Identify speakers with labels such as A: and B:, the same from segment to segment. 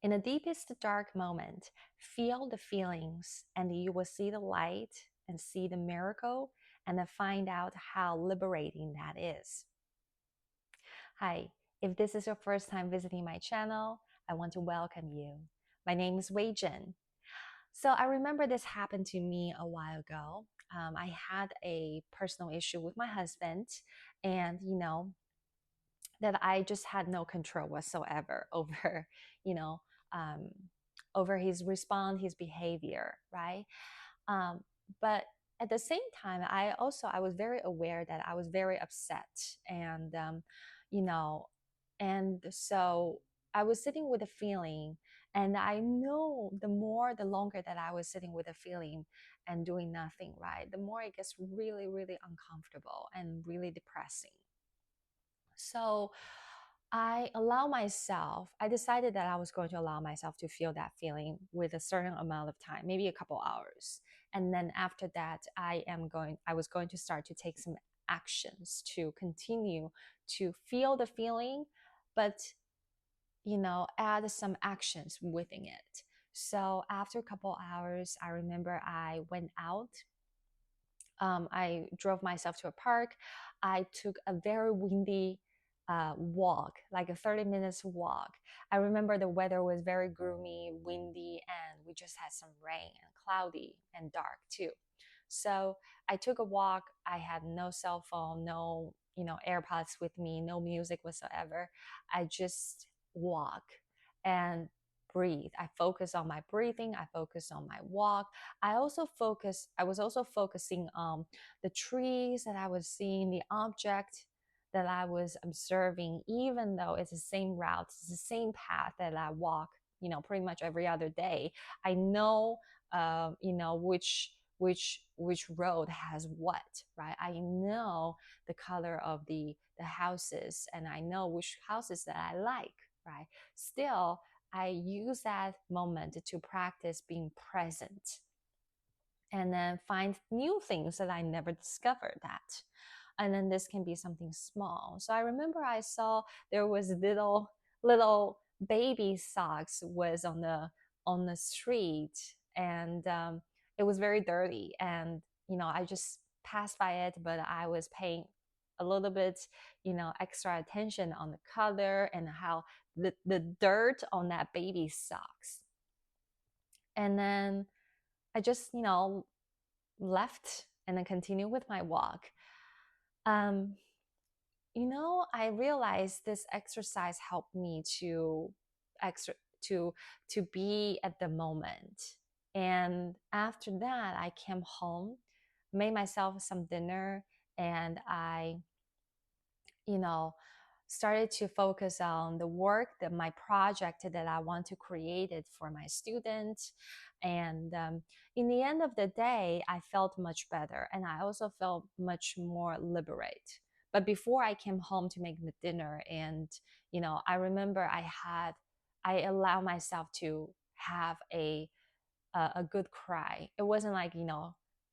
A: In the deepest dark moment, feel the feelings and you will see the light and see the miracle and then find out how liberating that is. Hi, if this is your first time visiting my channel, I want to welcome you. My name is Wei-Jen. So I remember this happened to me a while ago. I had a personal issue with my husband, and that I just had no control whatsoever over, you know, um, over his response, his behavior, right? Um, but at the same time, I was very aware that I was very upset, and you know, and so I was sitting with a feeling, and I know the longer that I was sitting with a feeling and doing nothing, right, the more it gets really, really uncomfortable and really depressing. So I decided that I was going to allow myself to feel that feeling with a certain amount of time, maybe a couple hours. And then after that, I was going to start to take some actions to continue to feel the feeling, but add some actions within it. So after a couple hours, I remember I went out. I drove myself to a park. I took a very windy walk, like a 30 minutes walk. I remember the weather was very gloomy, windy, and we just had some rain and cloudy and dark too. So I took a walk. I had no cell phone, no, AirPods with me, no music whatsoever. I just walk and breathe. I focus on my breathing. I focus on my walk. I was also focusing on the trees that I was seeing, the object that I was observing, even though it's the same route, it's the same path that I walk, pretty much every other day. I know, which road has what, right? I know the color of the houses, and I know which houses that I like, right? Still, I use that moment to practice being present and then find new things that I never discovered that. And then this can be something small. So I remember I saw there was little baby socks was on the street, and it was very dirty. And I just passed by it, but I was paying a little bit, extra attention on the color and how the dirt on that baby socks. And then I just, left and then continued with my walk. Um, I realized this exercise helped me extra to to be at the moment. And after that, I came home, made myself some dinner, and I, you know, started to focus on the work that my project that I want to create it for my students. And in the end of the day, I felt much better, and I also felt much more liberate. But before I came home to make the dinner, and I remember I allowed myself to have a good cry. It wasn't like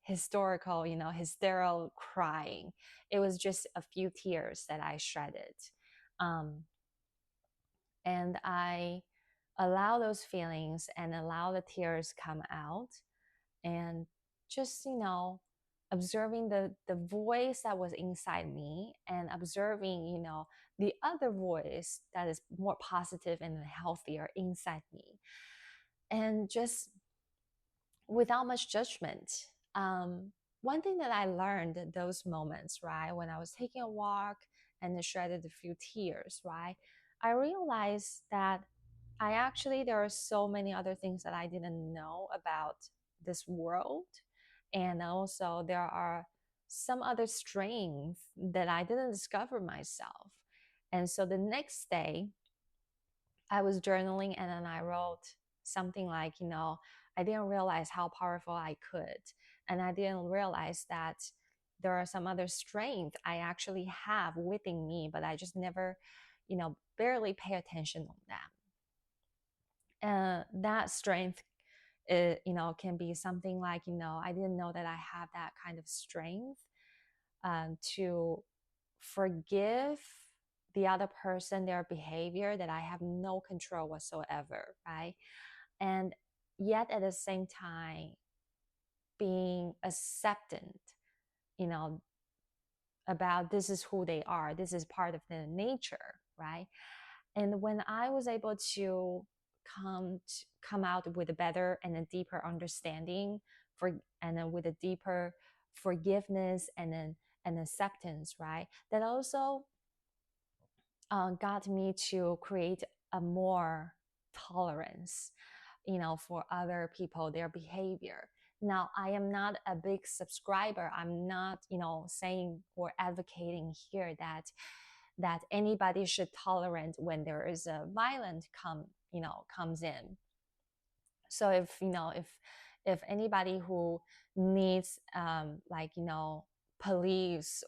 A: historical, hysterical crying. It was just a few tears that I shredded. Um, and I allow those feelings and allow the tears come out, and just observing the voice that was inside me, and observing the other voice that is more positive and healthier inside me, and just without much judgment. One thing that I learned at those moments, right, when I was taking a walk and then shedded a few tears, right, I realized that there are so many other things that I didn't know about this world. And also, there are some other strengths that I didn't discover myself. And so the next day, I was journaling, and then I wrote something like, I didn't realize how powerful I could. And I didn't realize that there are some other strength I actually have within me, but I just never, barely pay attention on them. That strength, can be something like, I didn't know that I have that kind of strength to forgive the other person, their behavior that I have no control whatsoever, right? And yet at the same time, being acceptant, you know, about this is who they are, this is part of their nature, right? And when I was able to come out with a better and a deeper understanding for, and then with a deeper forgiveness and then and acceptance, right? That also got me to create a more tolerance, for other people, their behavior. Now, I am not a big subscriber. I'm not, saying or advocating here that anybody should tolerate when there is a violent comes in. So if anybody who needs like police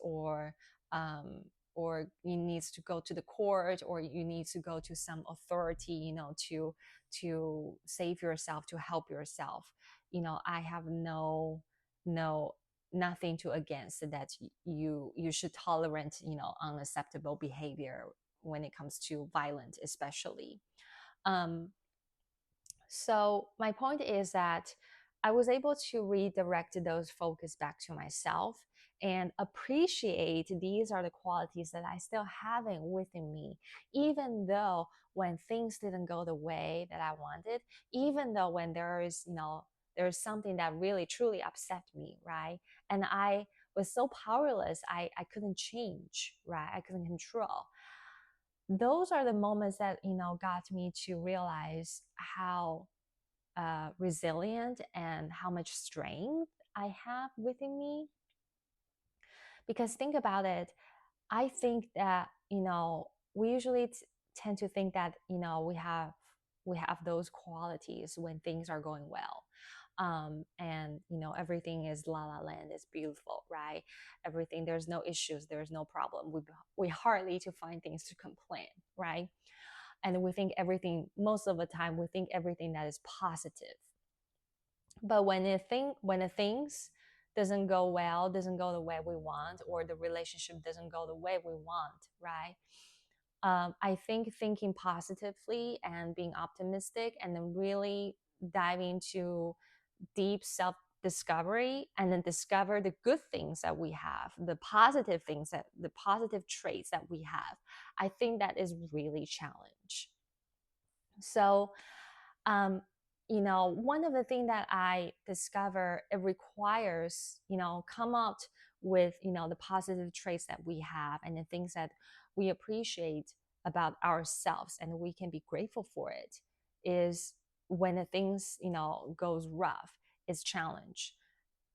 A: um, or you needs to go to the court or you need to go to some authority to save yourself, to help yourself, I have no nothing to against that. You should tolerate unacceptable behavior when it comes to violence, especially. um, so my point is that I was able to redirect those focus back to myself and appreciate these are the qualities that I still having within me, even though when things didn't go the way that I wanted, even though when there's something that really truly upset me, right? And I was so powerless, I couldn't change, right? I couldn't control. Those are the moments that got me to realize how resilient and how much strength I have within me. Because think about it, I think that we usually tend to think that we have those qualities when things are going well. And everything is la la land, is beautiful, right? Everything, there's no issues, there's no problem. We hardly to find things to complain, right? And we think everything, most of the time we think everything that is positive. But when the things doesn't go well, doesn't go the way we want, or the relationship doesn't go the way we want, right? I think thinking positively and being optimistic and then really diving into deep self discovery and then discover the good things that we have, the positive things, that the positive traits that we have, I think that is really challenge. So one of the things that I discover, it requires, come out with, the positive traits that we have and the things that we appreciate about ourselves and we can be grateful for it, is when the things, goes rough, it's challenge.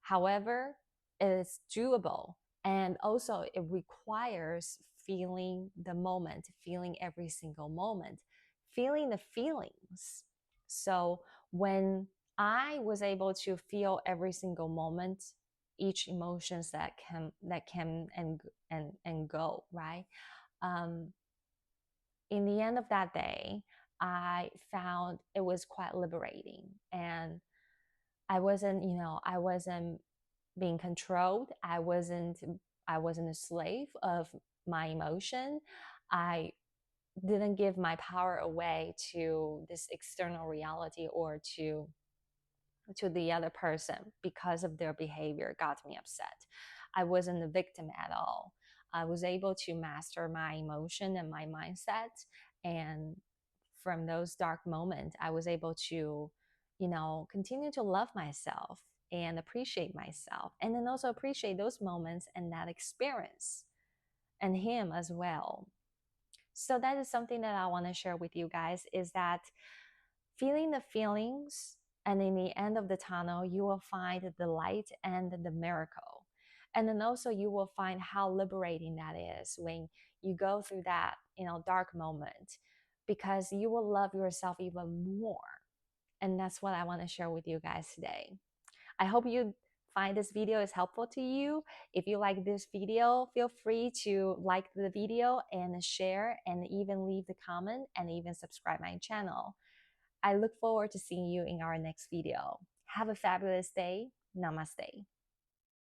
A: However, it's doable. And also it requires feeling the moment, feeling every single moment, feeling the feelings. So when I was able to feel every single moment, each emotions that can and go, right? Um, in the end of that day, I found it was quite liberating, and I wasn't being controlled. I wasn't a slave of my emotion. I didn't give my power away to this external reality or to the other person because of their behavior got me upset. I wasn't a victim at all. I was able to master my emotion and my mindset. And from those dark moments, I was able to, continue to love myself and appreciate myself. And then also appreciate those moments and that experience and him as well. So that is something that I want to share with you guys, is that feeling the feelings, and in the end of the tunnel, you will find the light and the miracle. And then also you will find how liberating that is when you go through that, dark moment, because you will love yourself even more. And that's what I want to share with you guys today. I hope you find this video is helpful to you. If you like this video, feel free to like the video and share and even leave the comment and even subscribe my channel. I look forward to seeing you in our next video. Have a fabulous day. Namaste.